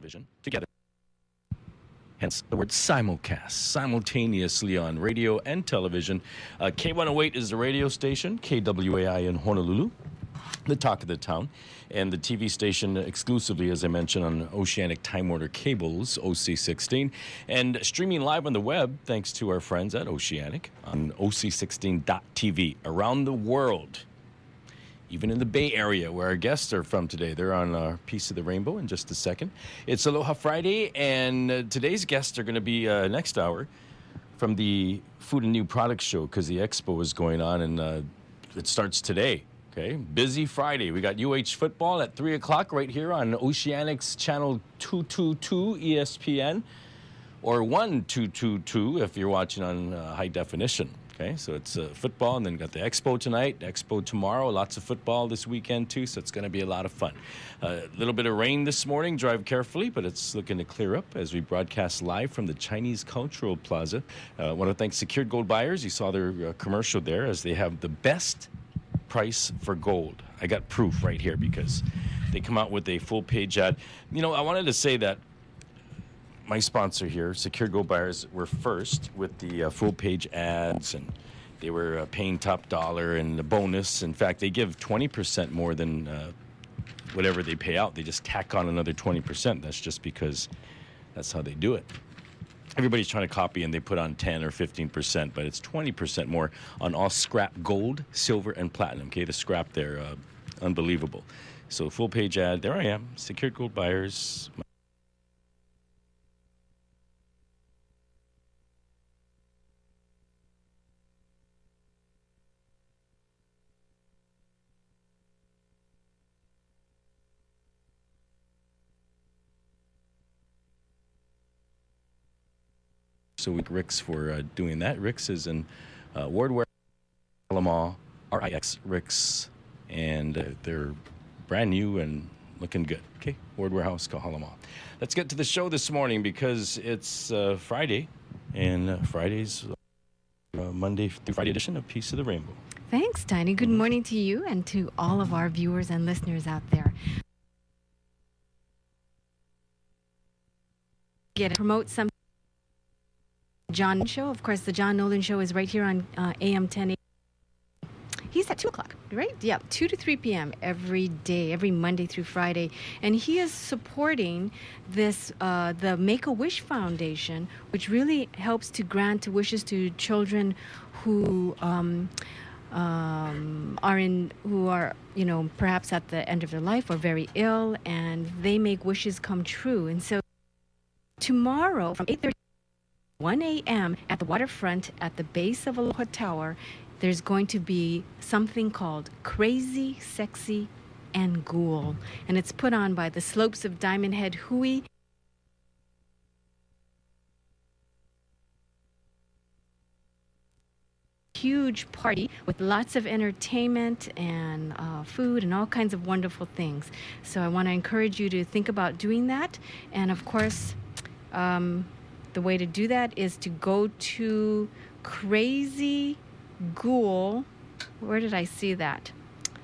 television together. Hence the word simulcast, simultaneously on radio and television. K108 is the radio station, KWAI in Honolulu, the talk of the town, and the TV station exclusively, as I mentioned, on Oceanic Time Warner Cables, OC16, and streaming live on the web, thanks to our friends at Oceanic, on OC16.tv, around the world. Even in the Bay Area, where our guests are from today. They're on a Piece of the Rainbow in just a second. It's Aloha Friday, and today's guests are going to be next hour from the Food and New Products Show, because the expo is going on, and it starts today. Okay, busy Friday. We got UH football at 3 o'clock right here on Oceanic's channel 222 ESPN, or 1222 if you're watching on high definition. Okay, so it's football, and then got the Expo tonight, Expo tomorrow, lots of football this weekend too, so it's going to be a lot of fun. A little bit of rain this morning, drive carefully, but it's looking to clear up as we broadcast live from the Chinese Cultural Plaza. I want to thank Secured Gold Buyers. You saw their commercial there, as they have the best price for gold. I got proof right here because they come out with a full-page ad. You know, I wanted to say that my sponsor here, Secure Gold Buyers, were first with the full-page ads, and they were paying top dollar and the bonus. In fact, they give 20% more than whatever they pay out. They just tack on another 20%. That's just because that's how they do it. Everybody's trying to copy, and they put on 10 or 15%, but it's 20% more on all scrap gold, silver, and platinum. Okay, the scrap there, unbelievable. So full-page ad, there I am, Secured Gold Buyers. So we Rix for doing that. Rix is in Wardware, Halama, RIX, Rix, and they're brand new and looking good. Okay, Wardware House, Kahalama. Let's get to the show this morning because it's Friday, and Friday's Monday through Friday edition of Piece of the Rainbow. Thanks, Tiny. Good morning to you and to all of our viewers and listeners out there. Get to promote some John Show. Of course, the John Nolan Show is right here on AM 1080. He's at 2 o'clock, right? Yeah, 2 to 3 p.m. every day, every Monday through Friday. And he is supporting this, the Make-A-Wish Foundation, which really helps to grant wishes to children who are, perhaps at the end of their life or very ill, and they make wishes come true. And so tomorrow from 8:30 1 a.m. at the waterfront at the base of Aloha Tower, there's going to be something called Crazy, Sexy, and Ghoul. And it's put on by the Slopes of Diamond Head Hui. Huge party with lots of entertainment and food and all kinds of wonderful things. So I want to encourage you to think about doing that. And of course, the way to do that is to go to Crazy Ghoul. Where did I see that?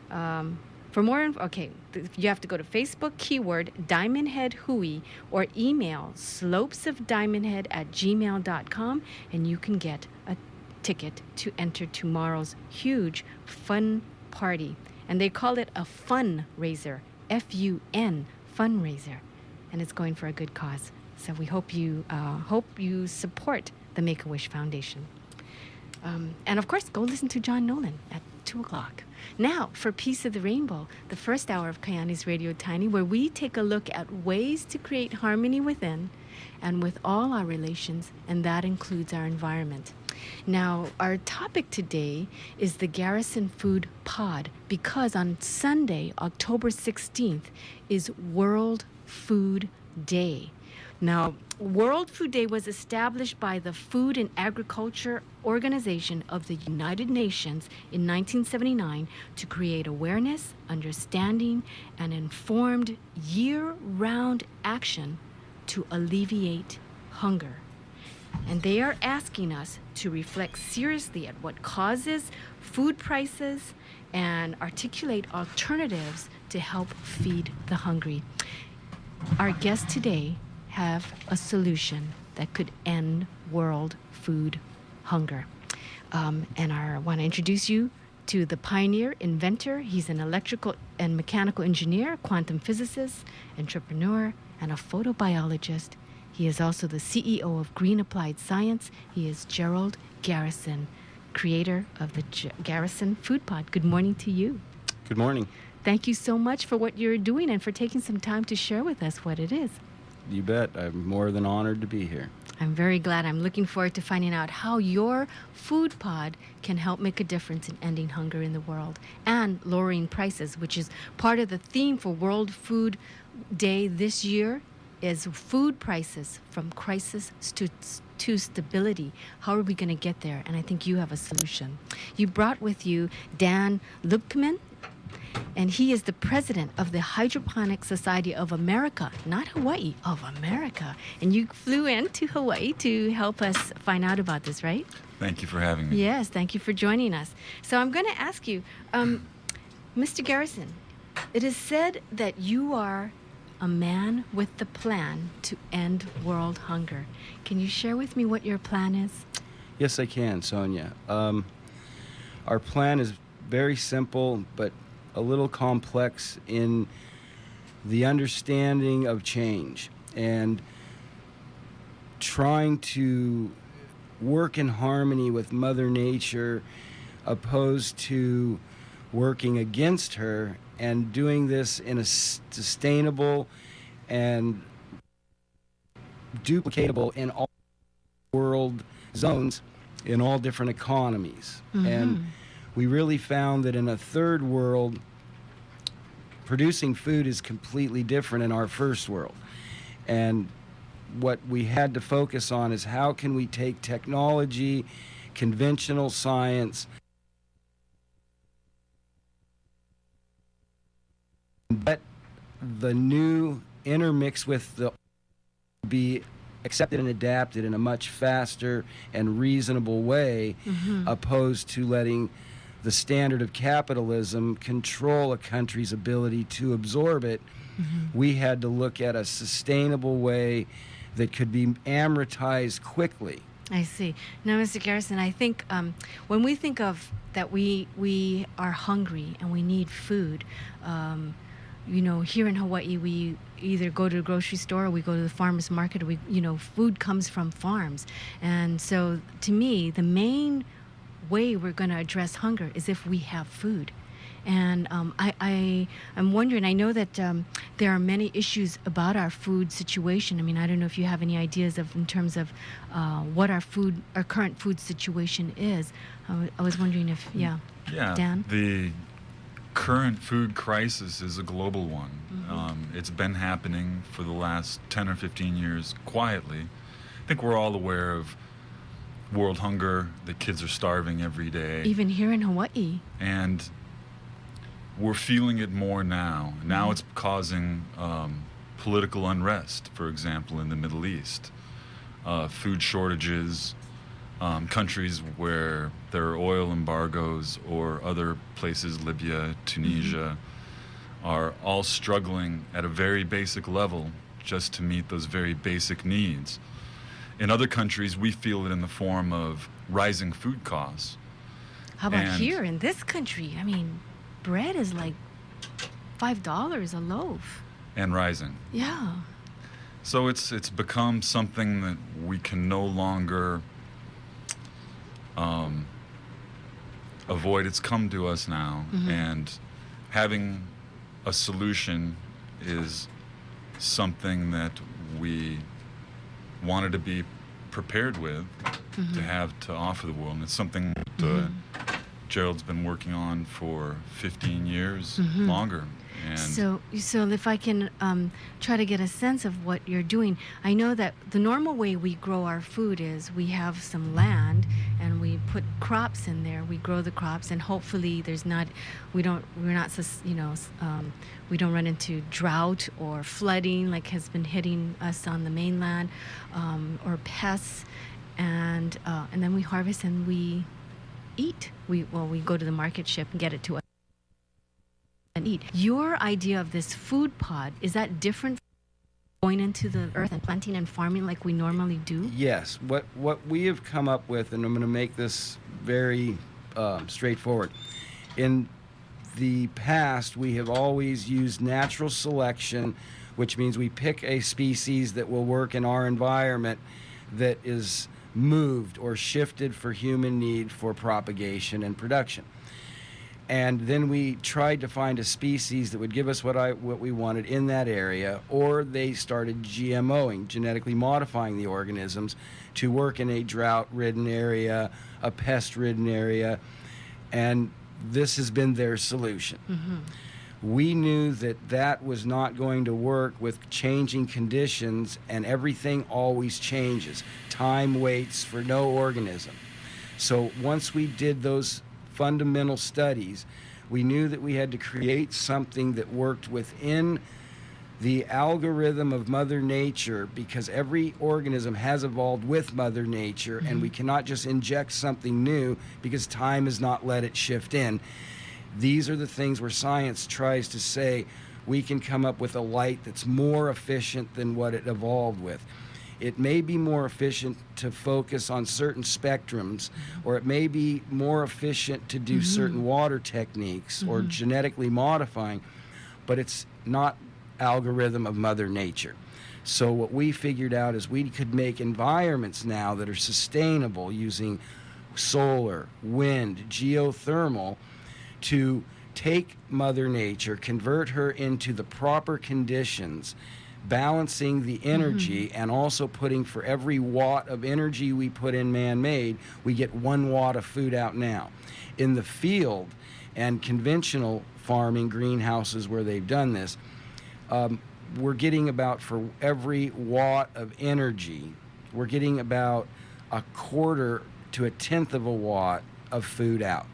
For more info, okay, you have to go to Facebook, keyword Diamond Head Hui, or email slopesofdiamondhead@gmail.com, and you can get a ticket to enter tomorrow's huge fun party. And they call it a fundraiser, F-U-N, fundraiser, and it's going for a good cause. So we hope you support the Make-A-Wish Foundation. And of course, go listen to John Nolan at 2 o'clock. Now, for Piece of the Rainbow, the first hour of Kayani's Radio Tiny, where we take a look at ways to create harmony within and with all our relations, and that includes our environment. Now, our topic today is the Garrison Food Pod, because on Sunday, October 16th, is World Food Day. Now, World Food Day was established by the Food and Agriculture Organization of the United Nations in 1979 to create awareness, understanding, and informed year-round action to alleviate hunger. And they are asking us to reflect seriously at what causes food prices and articulate alternatives to help feed the hungry. our guests today have a solution that could end world food hunger. And I want to introduce you to the pioneer, inventor. He's an electrical and mechanical engineer, quantum physicist, entrepreneur, and a photobiologist. He is also the CEO of Green Applied Science. He is Gerald Garrison, creator of the Garrison Food Pod. Good morning to you. Good morning. Thank you so much for what you're doing and for taking some time to share with us what it is. You bet. I'm more than honored to be here. I'm very glad. I'm looking forward to finding out how your food pod can help make a difference in ending hunger in the world and lowering prices, which is part of the theme for World Food Day this year, is food prices from crisis to stability. How are we going to get there? And I think you have a solution. You brought with you Dan Lubkman, and he is the president of the Hydroponic Society of America, not Hawaii, of America. And you flew into Hawaii to help us find out about this, right? Thank you for having me. Yes, thank you for joining us. So I'm going to ask you, Mr. Garrison, it is said that you are a man with the plan to end world hunger. Can you share with me what your plan is? Yes, I can, Sonia. Our plan is very simple, but a little complex in the understanding of change and trying to work in harmony with Mother Nature opposed to working against her, and doing this in a sustainable and duplicatable in all world zones in all different economies. Mm-hmm. And we really found that in a third world, producing food is completely different in our first world. And what we had to focus on is how can we take technology, conventional science, let the new intermix with the be accepted and adapted in a much faster and reasonable way, opposed to letting the standard of capitalism control a country's ability to absorb it. We had to look at a sustainable way that could be amortized quickly. I see. Now, Mr. Garrison, I think when we think of that we are hungry and we need food, here in Hawaii, we either go to the grocery store or we go to the farmer's market, or food comes from farms. And so to me, the main way we're going to address hunger is if we have food. And I'm wondering, I know that there are many issues about our food situation. I mean, I don't know if you have any ideas in terms of what our current food situation is. I was wondering if, Dan? The current food crisis is a global one. It's been happening for the last 10 or 15 years quietly. I think we're all aware of world hunger, the kids are starving every day. Even here in Hawaii. And we're feeling it more now. Now it's causing political unrest, for example, in the Middle East. Food shortages, countries where there are oil embargoes, or other places, Libya, Tunisia, are all struggling at a very basic level just to meet those very basic needs. In other countries, we feel it in the form of rising food costs. How about here in this country? I mean, bread is like $5 a loaf. And rising. Yeah. So it's become something that we can no longer avoid. It's come to us now, and having a solution is something that we wanted to be prepared with, to have to offer the world. And it's something that Gerald's been working on for 15 years, longer. And so if I can try to get a sense of what you're doing, I know that the normal way we grow our food is we have some land and we put crops in there. We grow the crops, and hopefully we don't run into drought or flooding like has been hitting us on the mainland, or pests, and then we harvest and we eat. We go to the market ship and get it to us and eat. Your idea of this food pod, is that different going into the earth and planting and farming like we normally do? Yes. What we have come up with, and I'm going to make this very straightforward. In the past, we have always used natural selection, which means we pick a species that will work in our environment that is moved or shifted for human need for propagation and production. And then we tried to find a species that would give us what we wanted in that area, or they started GMOing, genetically modifying the organisms to work in a drought-ridden area, a pest-ridden area, and this has been their solution. Mm-hmm. We knew that that was not going to work with changing conditions, and everything always changes. Time waits for no organism. So once we did those fundamental studies, we knew that we had to create something that worked within the algorithm of Mother Nature, because every organism has evolved with Mother Nature, and we cannot just inject something new because time has not let it shift in. These are the things where science tries to say we can come up with a light that's more efficient than what it evolved with. It may be more efficient to focus on certain spectrums, or it may be more efficient to do certain water techniques or genetically modifying, but it's not algorithm of Mother Nature. So what we figured out is we could make environments now that are sustainable using solar, wind, geothermal, to take Mother Nature, convert her into the proper conditions, balancing the energy, and also putting, for every watt of energy we put in man-made, we get 1 watt of food out now. In the field and conventional farming greenhouses where they've done this, we're getting about, for every watt of energy, we're getting about 1/4 to 1/10 of a watt of food out.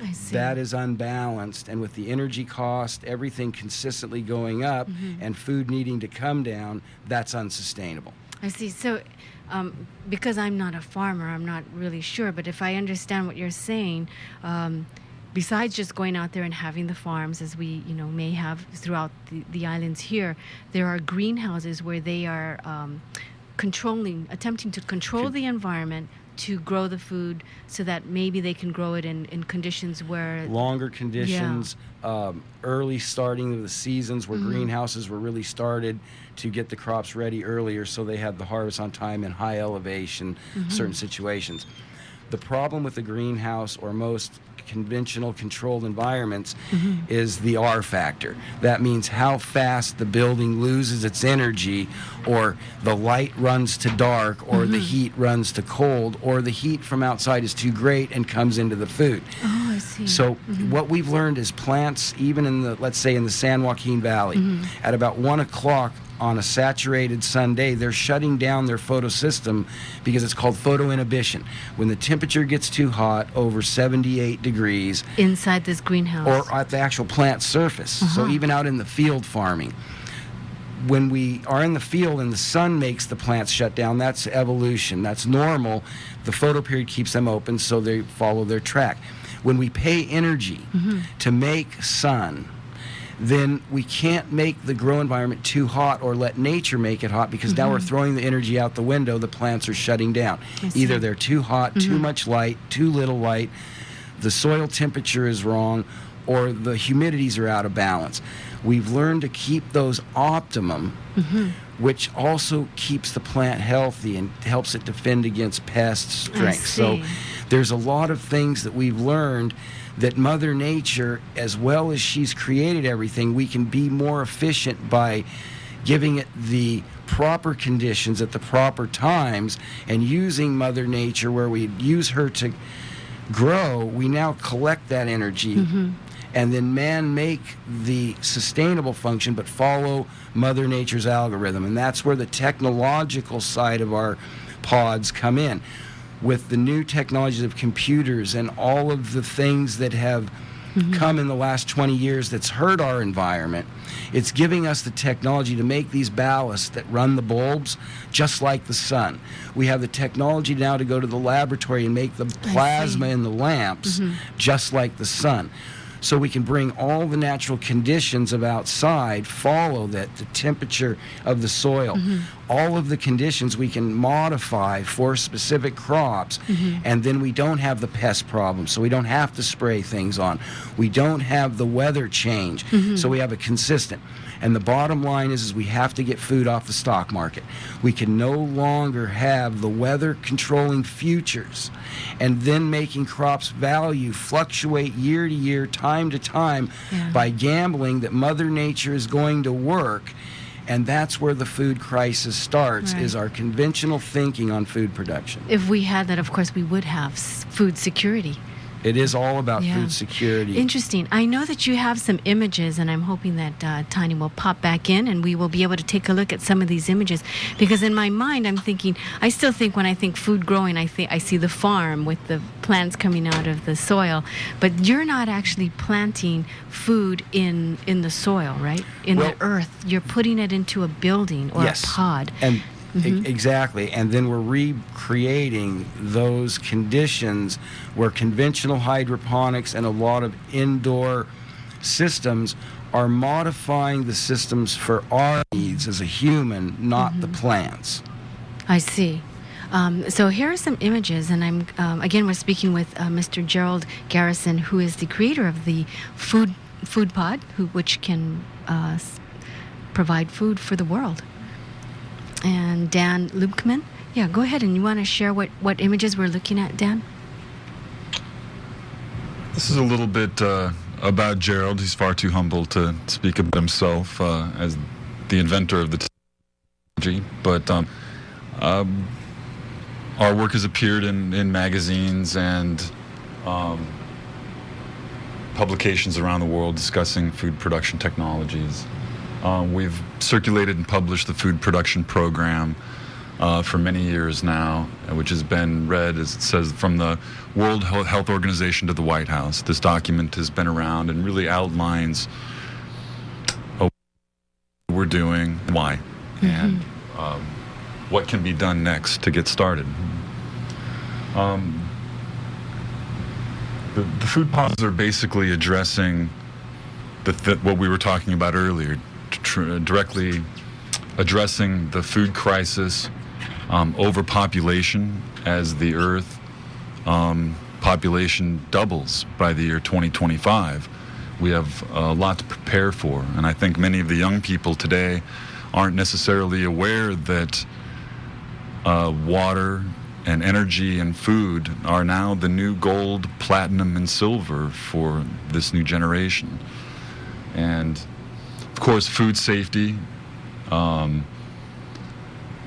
I see. That is unbalanced, and with the energy cost, everything consistently going up, and food needing to come down, that's unsustainable. I see. So, because I'm not a farmer, I'm not really sure, but if I understand what you're saying, besides just going out there and having the farms, as we may have throughout the islands here, there are greenhouses where they are attempting to control the environment to grow the food so that maybe they can grow it in conditions where... Longer conditions, early starting of the seasons where greenhouses were really started to get the crops ready earlier so they had the harvest on time in high elevation, certain situations. The problem with the greenhouse or most conventional controlled environments is the R factor. That means how fast the building loses its energy, or the light runs to dark, or the heat runs to cold, or the heat from outside is too great and comes into the food. Oh, I see. So what we've learned is plants, even in the, let's say in the San Joaquin Valley, at about 1 o'clock on a saturated sun day, they're shutting down their photosystem because it's called photoinhibition. When the temperature gets too hot, over 78 degrees. Inside this greenhouse. Or at the actual plant surface. So even out in the field farming. When we are in the field and the sun makes the plants shut down, that's evolution. That's normal. The photoperiod keeps them open, so they follow their track. When we pay energy to make sun, then we can't make the grow environment too hot or let nature make it hot, because now we're throwing the energy out the window. The plants are shutting down. Either they're too hot, too much light, too little light, the soil temperature is wrong, or the humidities are out of balance. We've learned to keep those optimum, which also keeps the plant healthy and helps it defend against pests, strength. So there's a lot of things that we've learned that Mother Nature, as well as she's created everything, we can be more efficient by giving it the proper conditions at the proper times, and using Mother Nature where we use her to grow. We now collect that energy and then man make the sustainable function, but follow Mother Nature's algorithm. And that's where the technological side of our pods come in. With the new technologies of computers and all of the things that have come in the last 20 years that's hurt our environment, it's giving us the technology to make these ballasts that run the bulbs just like the sun. We have the technology now to go to the laboratory and make the plasma in the lamps just like the sun. so we can bring all the natural conditions of outside, follow that, the temperature of the soil, all of the conditions we can modify for specific crops, and then we don't have the pest problem, so we don't have to spray things on. We don't have the weather change, so we have a consistent. And the bottom line is we have to get food off the stock market. We can no longer have the weather controlling futures and then making crops value fluctuate year to year, time to time, by gambling that Mother Nature is going to work. And that's where the food crisis starts, is our conventional thinking on food production. If we had that, of course, we would have food security. It is all about food security. Interesting. I know that you have some images, and I'm hoping that Tiny will pop back in and we will be able to take a look at some of these images. Because in my mind, I'm thinking, I still think when I think food growing, I see the farm with the plants coming out of the soil. But you're not actually planting food in the soil, right? In the earth. You're putting it into a building or a pod. And exactly. And then we're recreating those conditions where conventional hydroponics and a lot of indoor systems are modifying the systems for our needs as a human, not the plants. I see. So here are some images, and I'm again, we're speaking with Mr. Gerald Garrison, who is the creator of the food pod, which can provide food for the world. And Dan Lubkman. Yeah, go ahead, and you want to share what images we're looking at, Dan? This is a little bit about Gerald. He's far too humble to speak about himself as the inventor of the technology. But our work has appeared in magazines and publications around the world discussing food production technologies. We've circulated and published the food production program for many years now, which has been read, as it says, from the World Health Organization to the White House. This document has been around and really outlines what we're doing, why, and what can be done next to get started. The food pods are basically addressing what we were talking about earlier, directly addressing the food crisis, overpopulation as the Earth population doubles by the year 2025. We have a lot to prepare for, and I think many of the young people today aren't necessarily aware that water and energy and food are now the new gold, platinum, and silver for this new generation. And of course, food safety, and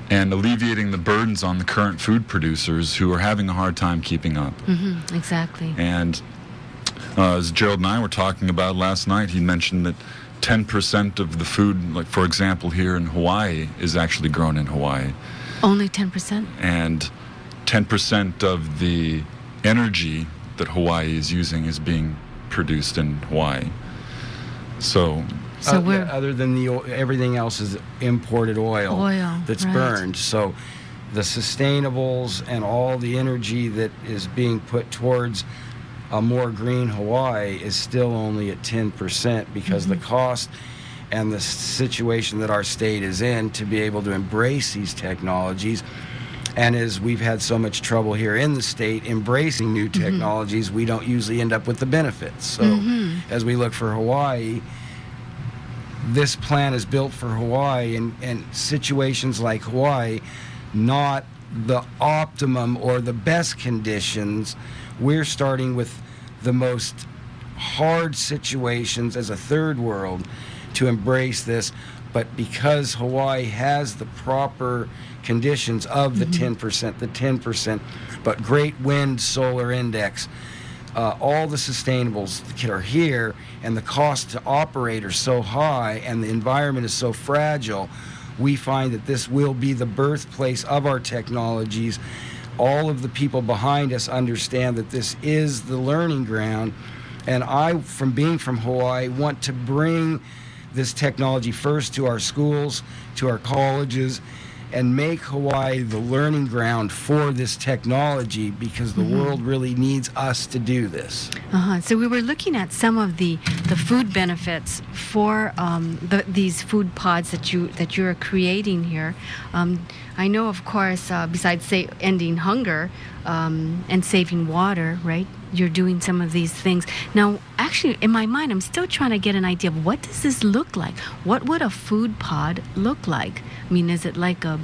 alleviating the burdens on the current food producers who are having a hard time keeping up. Exactly. And as Gerald and I were talking about last night, he mentioned that 10% of the food, like for example here in Hawaii, is actually grown in Hawaii. Only 10%? And 10% of the energy that Hawaii is using is being produced in Hawaii. So we're other than the everything else is imported oil that's burned. So the sustainables and all the energy that is being put towards a more green Hawaii is still only at 10% because the cost and the situation that our state is in to be able to embrace these technologies. And as we've had so much trouble here in the state embracing new technologies, we don't usually end up with the benefits. So as we look for Hawaii, this plan is built for Hawaii, and situations like Hawaii, not the optimum or the best conditions. We're starting with the most hard situations as a third world to embrace this, but because Hawaii has the proper conditions of the 10%, but great wind solar index, all the sustainables that are here, and the cost to operate are so high, and the environment is so fragile, we find that this will be the birthplace of our technologies. All of the people behind us understand that this is the learning ground, and I, from being from Hawaii, want to bring this technology first to our schools, to our colleges, and make Hawaii the learning ground for this technology, because the world really needs us to do this. So we were looking at some of the food benefits for these food pods that you're creating here. I know, of course, besides ending hunger and saving water, right? You're doing some of these things. Now, actually, in my mind, I'm still trying to get an idea of what does this look like? What would a food pod look like? I mean, is it like a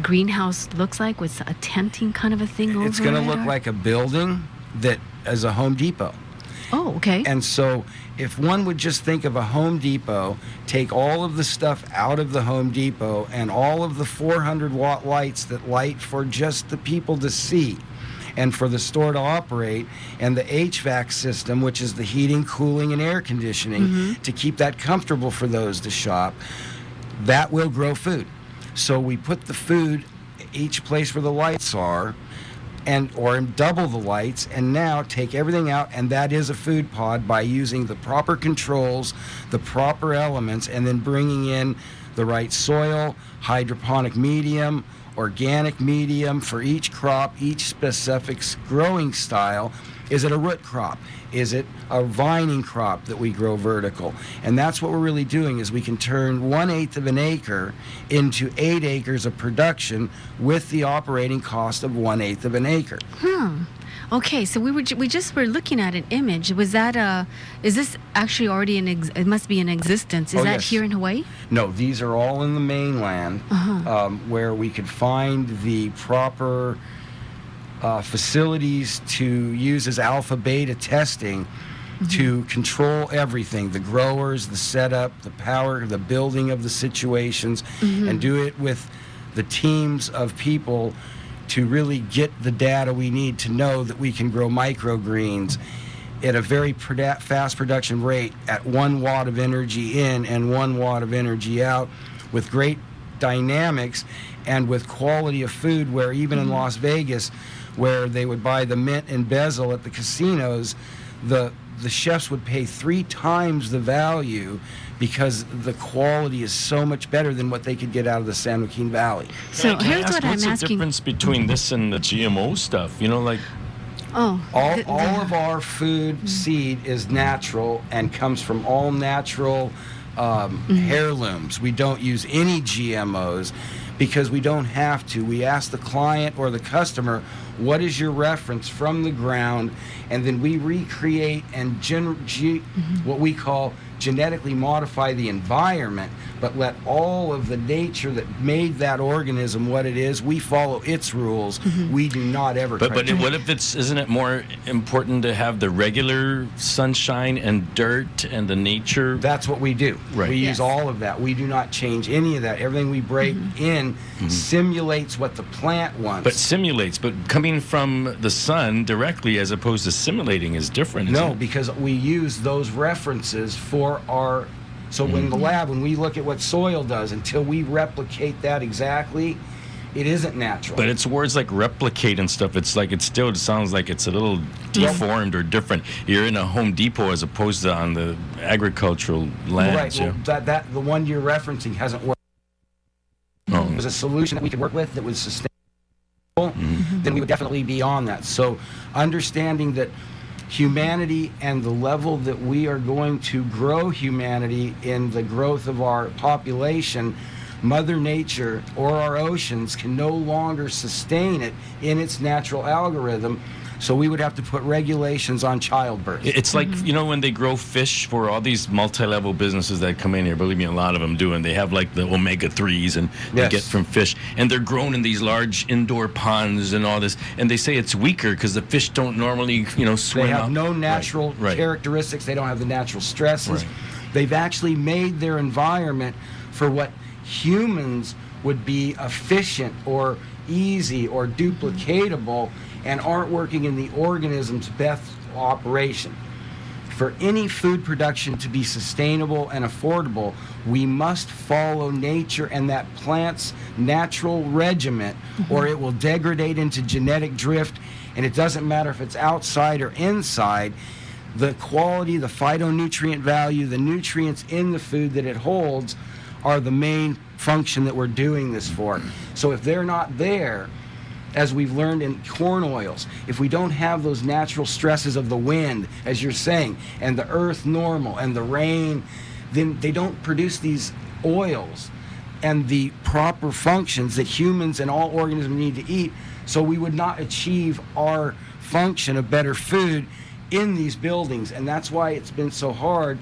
greenhouse looks like, with a tenting kind of a thing over It's going to it, look or? like a building that is a Home Depot. Oh, okay. And so if one would just think of a Home Depot, take all of the stuff out of the Home Depot and all of the 400-watt lights that light for just the people to see and for the store to operate, and the HVAC system, which is the heating, cooling, and air conditioning, to keep that comfortable for those to shop, that will grow food. So we put the food each place where the lights are, or double the lights, and now take everything out, and that is a food pod by using the proper controls, the proper elements, and then bringing in the right soil, hydroponic medium, organic medium for each crop, each specific growing style. Is it a root crop? Is it a vining crop that we grow vertical? And that's what we're really doing, is we can turn 1/8 of an acre into 8 acres of production with the operating cost of 1/8 of an acre. Okay, so we just were looking at an image. Was that is this actually already it must be in existence. Is that yes. here in Hawaii? No, these are all in the mainland, where we could find the proper facilities to use as alpha beta testing to control everything, the growers, the setup, the power, the building of the situations, and do it with the teams of people to really get the data we need to know that we can grow microgreens at a very fast production rate at 1 watt of energy in and 1 watt of energy out, with great dynamics and with quality of food, where even in Las Vegas, where they would buy the mint and bezel at the casinos, the chefs would pay 3 times the value, because the quality is so much better than what they could get out of the San Joaquin Valley. So Can I here's ask, what I'm what's the asking. difference between this and the GMO stuff? You know, like, Oh, All of our food seed is natural and comes from all natural heirlooms. We don't use any GMOs because we don't have to. We ask the client or the customer, what is your reference from the ground? And then we recreate and what we call genetically modify the environment, but let all of the nature that made that organism what it is, we follow its rules. We do not ever but try to what if isn't it more important to have the regular sunshine and dirt and the nature? That's what we do. Right. We Yes. use all of that. We do not change any of that. Everything we break in simulates what the plant wants. But simulates, but coming from the sun directly as opposed to simulating is different. Isn't No, it? because we use those references for our. So in the lab, when we look at what soil does, until we replicate that exactly, it isn't natural. But it's words like replicate and stuff. It's like it sounds like it's a little deformed or different. You're in a Home Depot as opposed to on the agricultural lands. right. Well, that the one you're referencing hasn't worked. Oh. It was a solution that we could work with that was sustainable. Then we would definitely be on that. So understanding that humanity and the level that we are going to grow humanity in the growth of our population, Mother Nature or our oceans can no longer sustain it in its natural algorithm. So we would have to put regulations on childbirth. It's like, you know, when they grow fish for all these multi-level businesses that come in here, believe me, a lot of them do, and they have like the omega-3s and they Yes. get from fish, and they're grown in these large indoor ponds and all this, and they say it's weaker because the fish don't normally, you know, swim They have out. no natural Right. characteristics. They don't have the natural stresses. Right. They've actually made their environment for what humans would be efficient or easy or duplicatable, and aren't working in the organism's best operation. For any food production to be sustainable and affordable, we must follow nature and that plant's natural regiment, or it will degrade into genetic drift, and it doesn't matter if it's outside or inside. The quality, the phytonutrient value, the nutrients in the food that it holds are the main function that we're doing this for. So if they're not there, as we've learned in corn oils, if we don't have those natural stresses of the wind, as you're saying, and the earth normal and the rain, then they don't produce these oils and the proper functions that humans and all organisms need to eat. So we would not achieve our function of better food in these buildings. And that's why it's been so hard,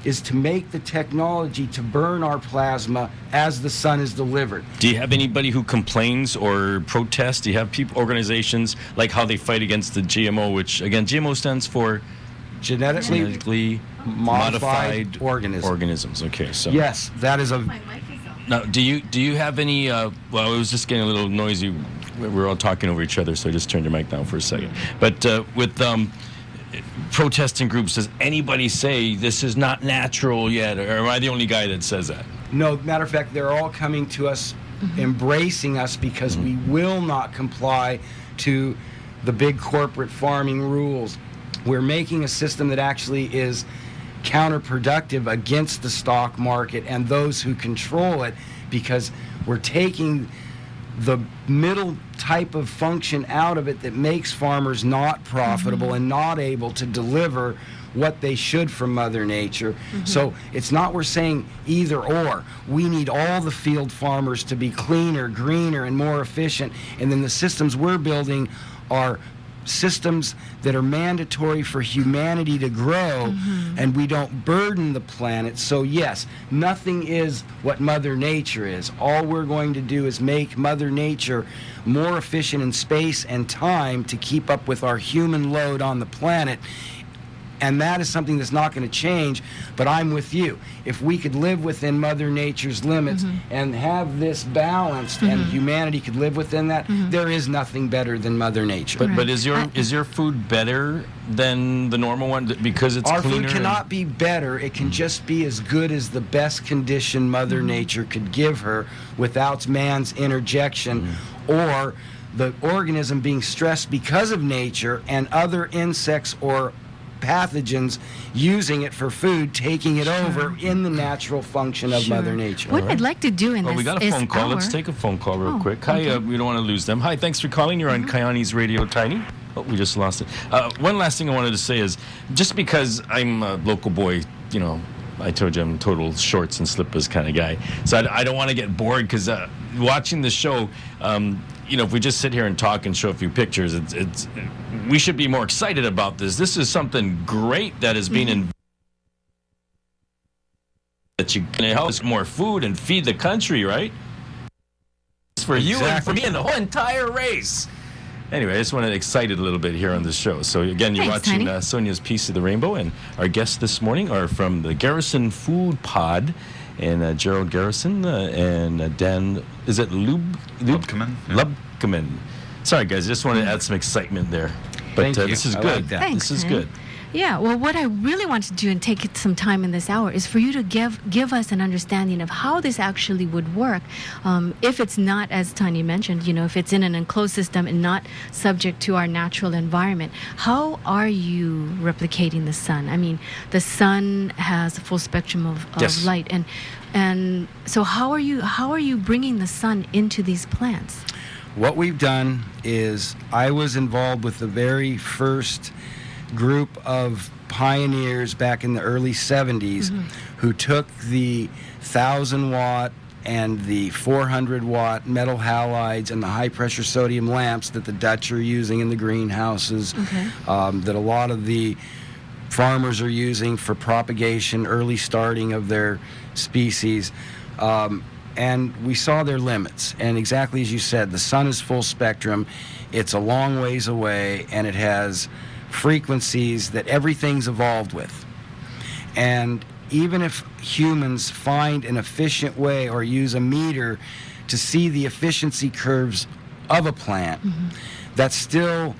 is to make the technology to burn our plasma as the sun is delivered. Do you have anybody who complains or protests? Do you have organizations like how they fight against the GMO, which again, GMO stands for genetically modified organisms. Okay, so yes, that is a. Now, do you have any? Well, it was just getting a little noisy. We were all talking over each other, so I just turned your mic down for a second. But with protesting groups, does anybody say this is not natural yet, or am I the only guy that says that? No, matter of fact, they're all coming to us, embracing us, because we will not comply to the big corporate farming rules. We're making a system that actually is counterproductive against the stock market and those who control it, because we're taking the middle type of function out of it that makes farmers not profitable and not able to deliver what they should from Mother Nature. So it's not we're saying either or. We need all the field farmers to be cleaner, greener, and more efficient. And then the systems we're building are systems that are mandatory for humanity to grow, and we don't burden the planet. So yes, nothing is what Mother Nature is. All we're going to do is make Mother Nature more efficient in space and time to keep up with our human load on the planet. And that is something that's not going to change, but I'm with you. If we could live within Mother Nature's limits and have this balanced, and humanity could live within that, there is nothing better than Mother Nature. But is your food better than the normal one because it's our cleaner? Food cannot be better. It can just be as good as the best condition Mother Nature could give her without man's interjection or the organism being stressed because of nature and other insects or pathogens using it for food, taking it over in the natural function of Mother Nature. What I'd like to do in this we got a phone call. Let's take a phone call real quick. Hi, we don't want to lose them. Hi, thanks for calling. You're on Kayani's Radio Tiny. Oh, we just lost it. One last thing I wanted to say is, just because I'm a local boy, you know, I told you I'm a total shorts and slippers kind of guy. So I don't want to get bored, because watching the show, you know, if we just sit here and talk and show a few pictures, we should be more excited about this. This is something great that is being invented, that you can help us more food and feed the country, right? It's for you and for me and the whole entire race. Anyway, I just want to excited a little bit here on the show. So again, you're watching Sonia's Piece of the Rainbow, and our guests this morning are from the Garrison Food Pod, and Gerald Garrison and Dan, is it Lubkeman? Lubkeman. Sorry, guys, I just wanted to add some excitement there. But this is good. Like that. Thanks, this is good. Yeah, well, what I really want to do and take some time in this hour is for you to give us an understanding of how this actually would work. If it's not, as Tanya mentioned, you know, if it's in an enclosed system and not subject to our natural environment, how are you replicating the sun? I mean, the sun has a full spectrum of light, and so how are you bringing the sun into these plants? What we've done is, I was involved with the very first group of pioneers back in the early 70s who took the 1,000-watt and the 400-watt metal halides and the high-pressure sodium lamps that the Dutch are using in the greenhouses, that a lot of the farmers are using for propagation, early starting of their species. And we saw their limits. And exactly as you said, the sun is full spectrum. It's a long ways away, and it has frequencies that everything's evolved with. And even if humans find an efficient way or use a meter to see the efficiency curves of a plant, that's still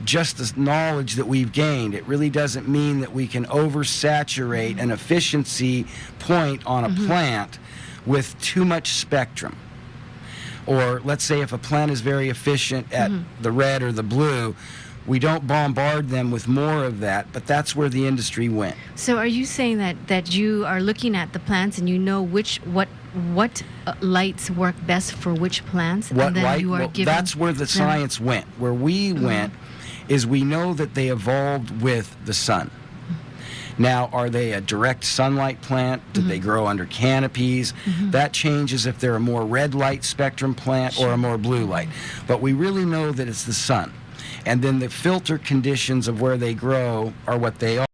just the knowledge that we've gained. It really doesn't mean that we can oversaturate an efficiency point on a plant with too much spectrum. Or let's say if a plant is very efficient at the red or the blue, We don't bombard them with more of that, but that's where the industry went. So are you saying that you are looking at the plants and you know what lights work best for which plants? What and then light? you are Well, giving that's where the them- science went. Where we went is we know that they evolved with the sun. Now, are they a direct sunlight plant? Did they grow under canopies? That changes if they're a more red light spectrum plant or a more blue light. But we really know that it's the sun. And then the filter conditions of where they grow are what they are.